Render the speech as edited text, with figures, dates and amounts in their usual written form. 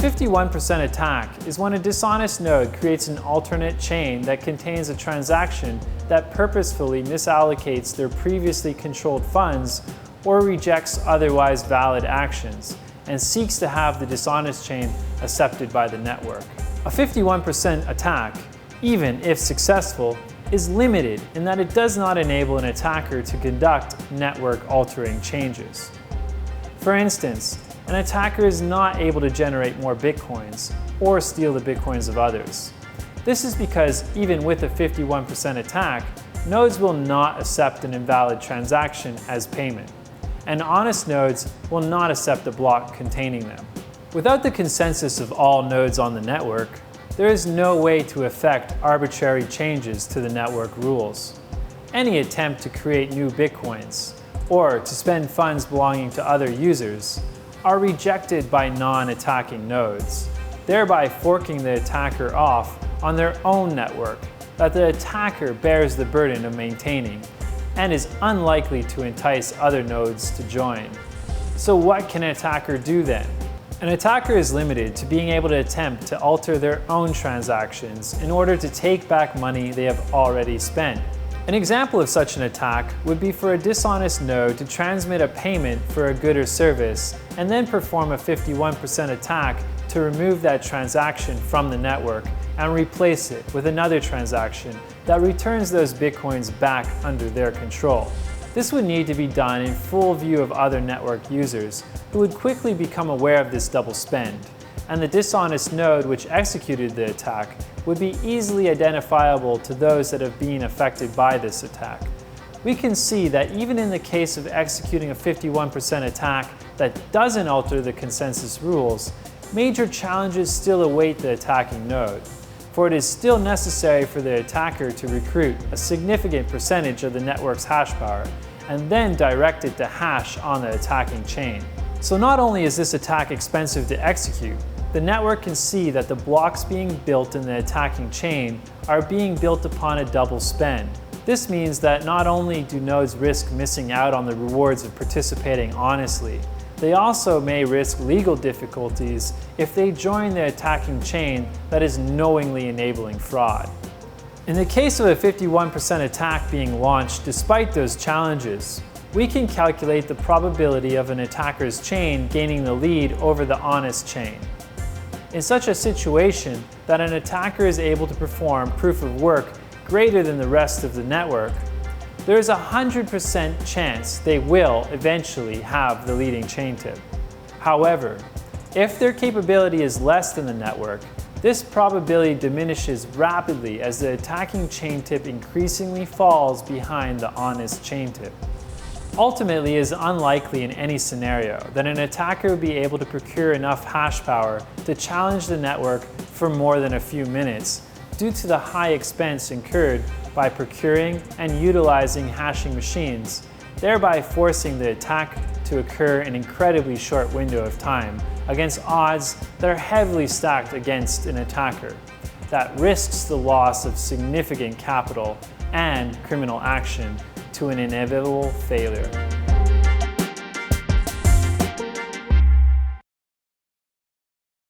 51% attack is when a dishonest node creates an alternate chain that contains a transaction that purposefully misallocates their previously controlled funds or rejects otherwise valid actions and seeks to have the dishonest chain accepted by the network. A 51% attack, even if successful, is limited in that it does not enable an attacker to conduct network-altering changes. For instance, an attacker is not able to generate more bitcoins or steal the bitcoins of others. This is because even with a 51% attack, nodes will not accept an invalid transaction as payment, and honest nodes will not accept a block containing them. Without the consensus of all nodes on the network, there is no way to effect arbitrary changes to the network rules. Any attempt to create new bitcoins or to spend funds belonging to other users are rejected by non-attacking nodes, thereby forking the attacker off on their own network that the attacker bears the burden of maintaining and is unlikely to entice other nodes to join. So what can an attacker do then? An attacker is limited to being able to attempt to alter their own transactions in order to take back money they have already spent. An example of such an attack would be for a dishonest node to transmit a payment for a good or service and then perform a 51% attack to remove that transaction from the network and replace it with another transaction that returns those bitcoins back under their control. This would need to be done in full view of other network users who would quickly become aware of this double spend, and the dishonest node which executed the attack would be easily identifiable to those that have been affected by this attack. We can see that even in the case of executing a 51% attack that doesn't alter the consensus rules, major challenges still await the attacking node, for it is still necessary for the attacker to recruit a significant percentage of the network's hash power and then direct it to hash on the attacking chain. So not only is this attack expensive to execute, the network can see that the blocks being built in the attacking chain are being built upon a double spend. This means that not only do nodes risk missing out on the rewards of participating honestly, they also may risk legal difficulties if they join the attacking chain that is knowingly enabling fraud. In the case of a 51% attack being launched despite those challenges, we can calculate the probability of an attacker's chain gaining the lead over the honest chain. In such a situation that an attacker is able to perform proof of work greater than the rest of the network, there is a 100% chance they will eventually have the leading chain tip. However, if their capability is less than the network, this probability diminishes rapidly as the attacking chain tip increasingly falls behind the honest chain tip. Ultimately, it is unlikely in any scenario that an attacker would be able to procure enough hash power to challenge the network for more than a few minutes due to the high expense incurred by procuring and utilizing hashing machines, thereby forcing the attack to occur in an incredibly short window of time against odds that are heavily stacked against an attacker that risks the loss of significant capital and criminal action to an inevitable failure.